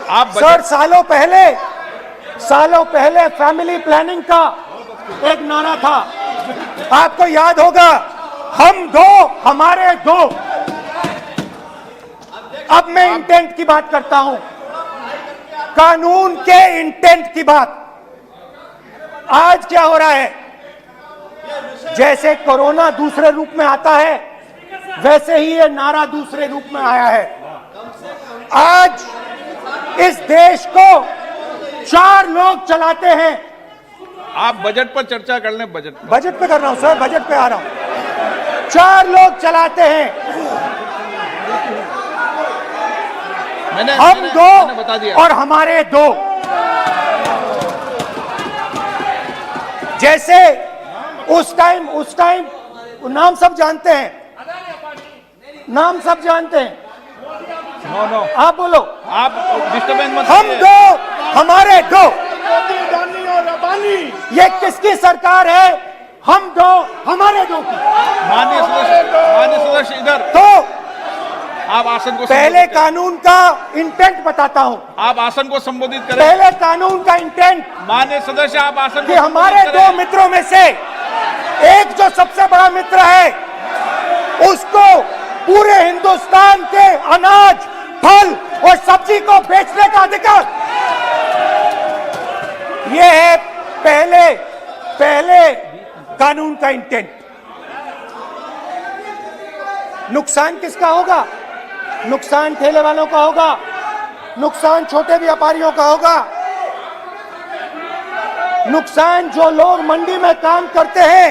Sir, सालों पहले family planning का एक नारा था, आपको याद होगा, हम दो हमारे दो। अब मैं इंटेंट की बात करता हूं, कानून के इंटेंट की बात। आज क्या हो रहा है, जैसे कोरोना दूसरे रूप में आता है, वैसे ही ये नारा दूसरे रूप में आया है। आज इस देश को 4 लोग चलाते हैं। आप बजट पर चर्चा कर लें। बजट पे कर रहा हूं सर, बजट पे आ रहा हूं। 4 लोग चलाते हैं, हम दो बता दिया। और हमारे दो। जैसे उस टाइम नाम सब जानते हैं, नाम सब जानते हैं। नो, आप बोलो, आप डिस्टर्बेंस मत। हम दो हमारे दो। ये किसकी सरकार है? हम दो हमारे दो की। माननीय सदस्य इधर। तो आप आसन को पहले कानून का इंटेंट बताता हूं। आप आसन को संबोधित करें। पहले कानून का इंटेंट, माननीय सदस्य आप आसन कि हमारे 2 मित्रों में से एक जो सबसे बड़ा मित्र है, उसको पूरे हिंदुस्तान के अनाज, फल और सब्जी को बेचने का अधिकार। यह है पहले कानून का इंटेंट। नुकसान किसका होगा? नुकसान ठेले वालों का होगा, नुकसान छोटे व्यापारियों का होगा, नुकसान जो लोग मंडी में काम करते हैं,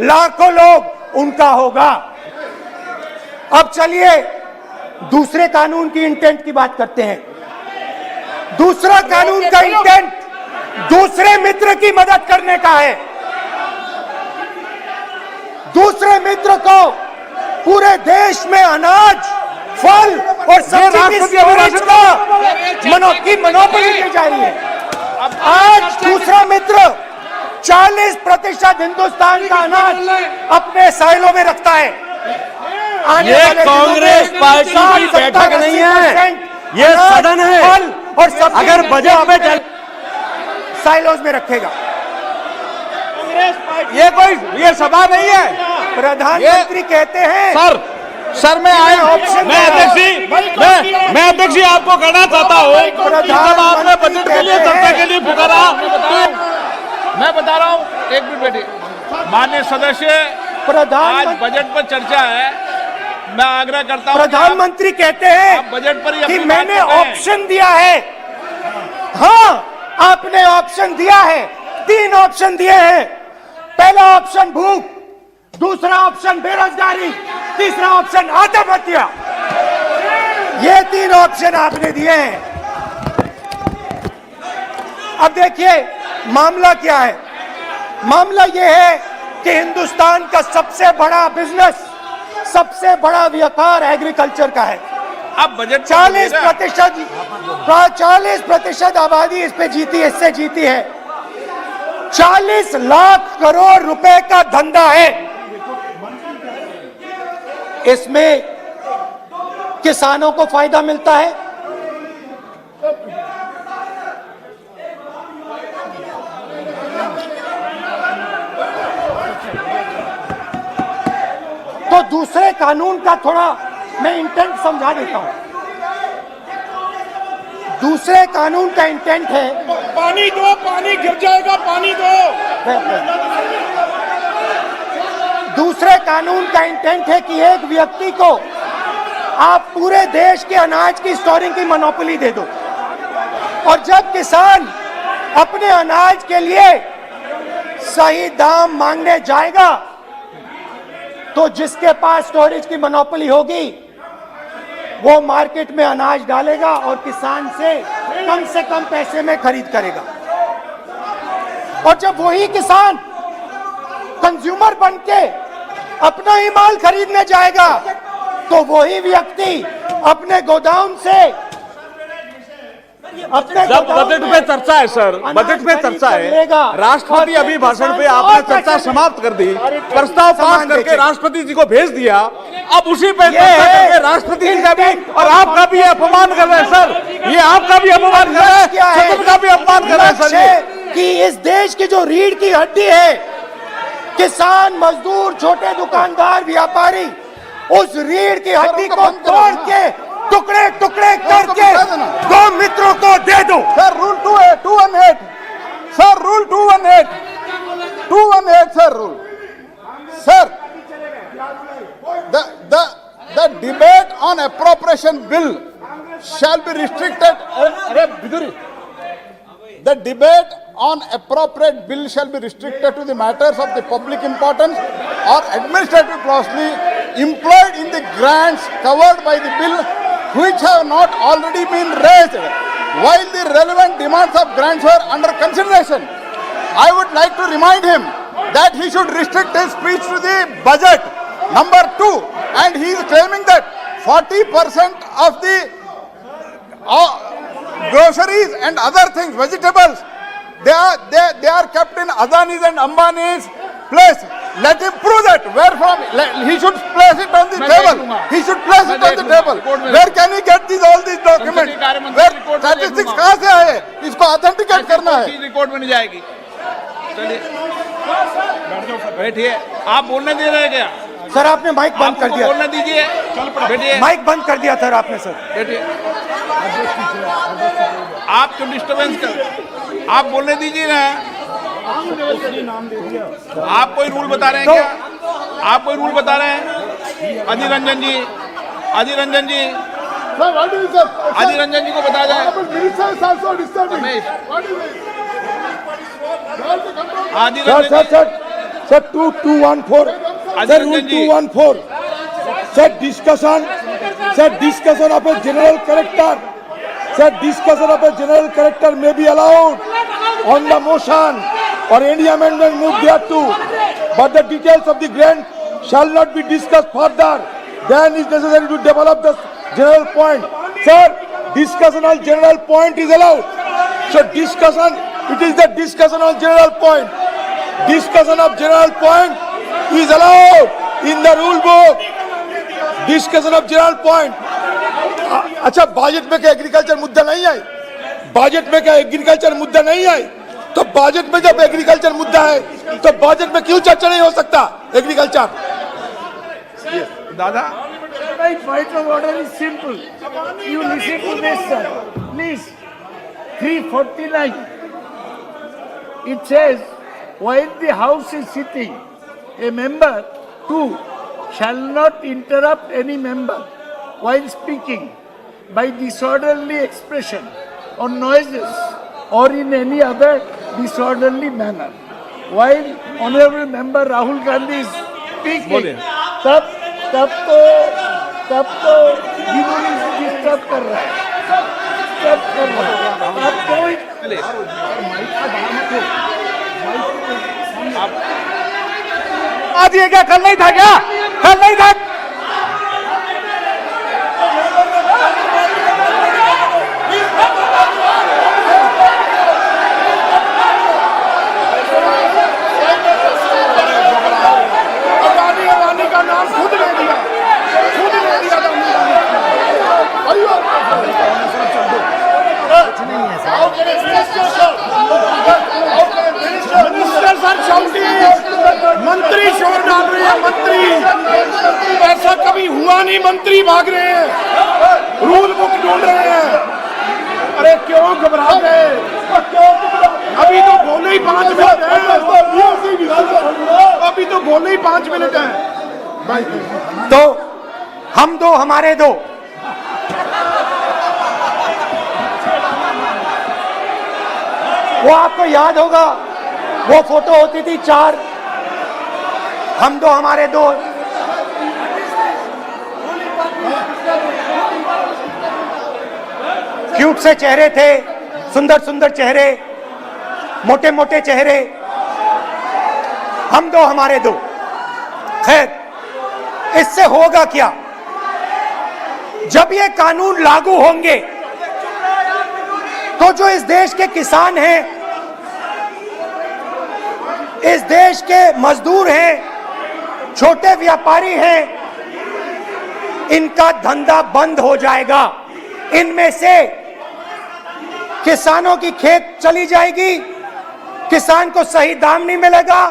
लाखों लोग, उनका होगा। अब चलिए दूसरे कानून की इंटेंट की बात करते हैं। दूसरा कानून का इंटेंट दूसरे मित्र की मदद करने का है। दूसरे मित्र को पूरे देश में अनाज, फल और सब्जी की स्टोरेज की मोनोपोली दी जा रही है। आज दूसरा मित्र 40% हिंदुस्तान का अनाज अपने साइलों में रखता है। ये कांग्रेस पार्टी की बैठक नहीं है, ये सदन है। फल और सब्जी अगर बजट में साइलोज में रखेगा। ये सभा नहीं है। प्रधानमंत्री कहते हैं सर मैं अध्यक्ष जी आपको कहना चाहता हूँ, जब आपने बजट के लिए चर्चा के लिए पुकारा, मैं बता रहा हूँ, एक मिनट बैठिए। माननीय सदस्य, आज बजट पर चर्चा है, मैं आग्रह करता हूँ। प्रधानमंत्री कहते हैं बजट पर कि मैंने ऑप्शन दिया है। हाँ, आपने ऑप्शन दिया है। 3 ऑप्शन दिए हैं। पहला ऑप्शन भूख, दूसरा ऑप्शन बेरोजगारी, तीसरा ऑप्शन आत्महत्या। ये 3 ऑप्शन आपने दिए हैं। अब देखिए मामला क्या है। मामला यह है कि हिंदुस्तान का सबसे बड़ा बिजनेस, सबसे बड़ा व्यापार एग्रीकल्चर का है। अब बजट 40% आबादी इस पे जीती है, इससे जीती है। 40 लाख करोड़ रुपए का धंधा है। इसमें किसानों को फायदा मिलता है, तो दूसरे कानून का थोड़ा मैं इंटेंट समझा देता हूं। दूसरे कानून का इंटेंट है, पानी दो, पानी गिर जाएगा, पानी दो। दूसरे कानून का इंटेंट है कि एक व्यक्ति को आप पूरे देश के अनाज की स्टोरिंग की मोनोपोली दे दो, और जब किसान अपने अनाज के लिए सही दाम मांगने जाएगा, तो जिसके पास स्टोरेज की मोनोपोली होगी वो मार्केट में अनाज डालेगा और किसान से कम पैसे में खरीद करेगा। और जब वही किसान कंज्यूमर बनके अपना ही माल खरीदने जाएगा, तो वही व्यक्ति अपने गोदाम से जब बजट पे चर्चा है सर, बजट पे चर्चा है, राष्ट्रपति अभी भाषण पे आपने चर्चा समाप्त कर दी, प्रस्ताव पास करके राष्ट्रपति जी को भेज दिया, अब उसी पे राष्ट्रपति जी का भी और आपका भी अपमान कर रहे हैं सर। ये आपका भी अपमान कर रहे हैं, सदन का भी अपमान कर रहे हैं सर। ये कि इस देश की जो रीढ़ की हड्डी है, किसान, मजदूर, छोटे दुकानदार, व्यापारी, उस रीढ़ की हड्डी को तोड़ के टुकड़े टुकड़े करके दो मित्रों को दे दो। Sir rule 218 sir, rule 218 sir, rule sir, the debate on appropriation bill shall be restricted. The debate on appropriate bill shall be restricted to the matters of the public importance or administrative clausely employed in the grants covered by the bill which have not already been raised while the relevant demands of grants were under consideration. I would like to remind him that he should restrict his speech to the budget. Number 2, and he is claiming that 40% of the groceries and other things, vegetables, they are kept in Adani's and Ambani's place. Let him prove that. Where from? He should place it on the table. He should place it on the table. Where can he get all these documents? Where statistics कहाँ से आए? इसको authenticate करना है. Record में नहीं जाएगी। चलिए बैठिए। आप बोलने दे रहे हैं क्या? सर आपने माइक बंद कर दिया। बोलने दीजिए। बैठिए। माइक बंद कर दिया सर आपने। सर बैठिए। आप क्यों डिस्टर्बेंस कर? आप बोलने दीजिए ना। आप कोई रूल बता रहे हैं क्या? आप कोई रूल बता रहे हैं? अधीर रंजन जी, अधीर रंजन जी, अधीर रंजन जी को बता जाए। Sir, 214. Sir, rule 214. Sir, discussion of a general character. Sir, discussion of a general character may be allowed on the motion or any amendment moved thereto, but the details of the grant shall not be discussed further. Then is necessary to develop the general point. Sir, discussion on general point is allowed. So discussion, it is the discussion on general point. Discussion of general point is allowed in the rule book. Discussion of general point. अच्छा, budget में क्या agriculture मुद्दा नहीं है? Budget में क्या agriculture मुद्दा नहीं है? तो बजट में जब एग्रीकल्चर मुद्दा है तो बजट में क्यों चर्चा नहीं हो सकता एग्रीकल्चर? दादा, My point of order is simple. You listen to this, sir. Please. 349. It says, while the House is sitting, a member, 2, shall not interrupt any member while speaking by disorderly expression or noises or in any other disorderly manner. While Honorable Member Rahul Gandhi is speaking, तब तो जिन्होंने disturb कर रहा है, disturb कर रहा है। आप कोई आज ये क्या कल नहीं था क्या? कल नहीं था? अदानी का नाम खुद ले दिया, खुद ले दिया। मिनिस्टर सर शाउटिंग, मंत्री शोर डाल रहे हैं। मंत्री, ऐसा कभी हुआ नहीं। मंत्री भाग रहे हैं, रूल बुक ढूंढ रहे हैं। अरे क्यों घबरा गए? अभी तो बोले ही 5 मिनट है। अभी तो बोले ही 5 मिनट है। तो हम दो हमारे दो। वो आपको याद होगा, वो फोटो होती थी 4, हम दो हमारे दो। क्यूट से चेहरे थे, सुंदर सुंदर चेहरे, मोटे मोटे चेहरे, हम दो हमारे दो। खैर, इससे होगा क्या? जब ये कानून लागू होंगे तो जो इस देश के किसान हैं, इस देश के मजदूर हैं, छोटे व्यापारी हैं, इनका धंधा बंद हो जाएगा। इनमें से किसानों की खेत चली जाएगी, किसान को सही दाम नहीं मिलेगा,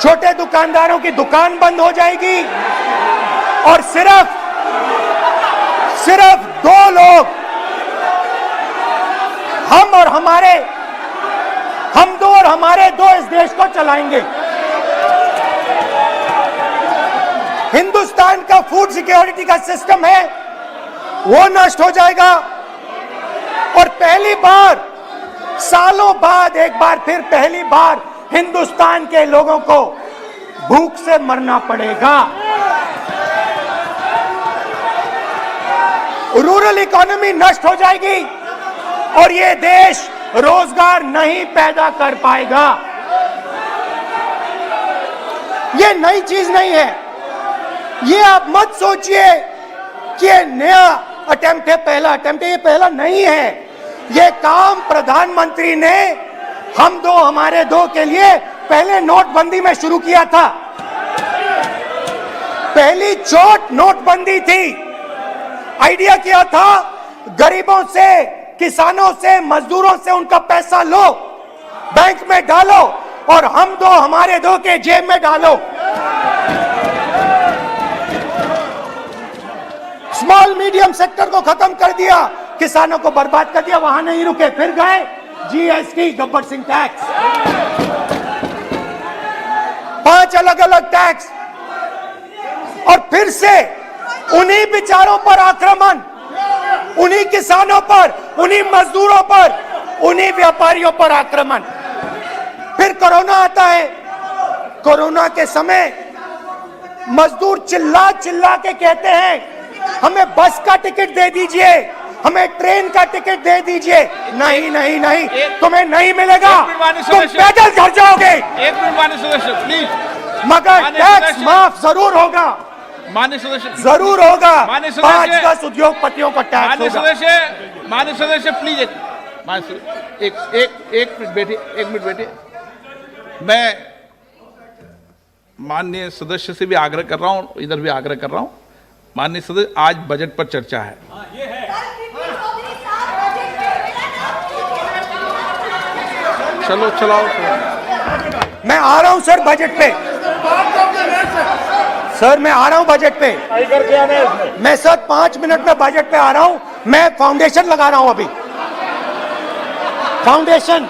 छोटे दुकानदारों की दुकान बंद हो जाएगी और सिर्फ दो लोग, हम दो और हमारे दो इस देश को चलाएंगे। हिंदुस्तान का फूड सिक्योरिटी का सिस्टम है वो नष्ट हो जाएगा और पहली बार सालों बाद एक बार फिर पहली बार हिंदुस्तान के लोगों को भूख से मरना पड़ेगा। रूरल इकोनॉमी नष्ट हो जाएगी और ये देश रोजगार नहीं पैदा कर पाएगा। ये नई चीज नहीं है, ये आप मत सोचिए कि ये नया अटेम्प्ट है, पहला अटेम्प्ट है। ये पहला नहीं है, ये काम प्रधानमंत्री ने हम दो हमारे दो के लिए पहले नोटबंदी में शुरू किया था। पहली चोट नोटबंदी थी। आइडिया क्या था? गरीबों से, किसानों से, मजदूरों से उनका पैसा लो, बैंक में डालो और हम दो हमारे दो के जेब में डालो। स्मॉल मीडियम सेक्टर को खत्म कर दिया, किसानों को बर्बाद कर दिया। वहां नहीं रुके, फिर गए जीएसटी, गब्बर सिंह टैक्स, 5 अलग अलग टैक्स और फिर से उन्हीं बेचारों पर आक्रमण, उन्हीं किसानों पर, उन्हीं मजदूरों पर, उन्हीं व्यापारियों पर आक्रमण। फिर कोरोना आता है। कोरोना के समय मजदूर चिल्ला चिल्ला के कहते हैं हमें बस का टिकट दे दीजिए, हमें ट्रेन का टिकट दे दीजिए। नहीं नहीं नहीं, तुम्हें नहीं मिलेगा, तुम पैदल घर जाओगे। एक मिनट माननीय सदस्य प्लीज। मगर टैक्स माफ जरूर होगा, माननीय सदस्य जरूर होगा। माननीय सदस्य, 5-10 उद्योगपतियों को टैक्स होगा। माननीय सदस्य प्लीज एक मिनट बैठिए, एक मिनट बैठिए। मैं माननीय सदस्य से भी आग्रह कर रहा हूं, इधर भी आग्रह कर रहा हूं। माननीय सदस्य, आज बजट पर चर्चा है। चलो चलाओ। मैं आ रहा हूं सर बजट पे, सर मैं आ रहा हूं बजट पे। मैं सर 5 मिनट में बजट पे आ रहा हूं। मैं फाउंडेशन लगा रहा हूं अभी, फाउंडेशन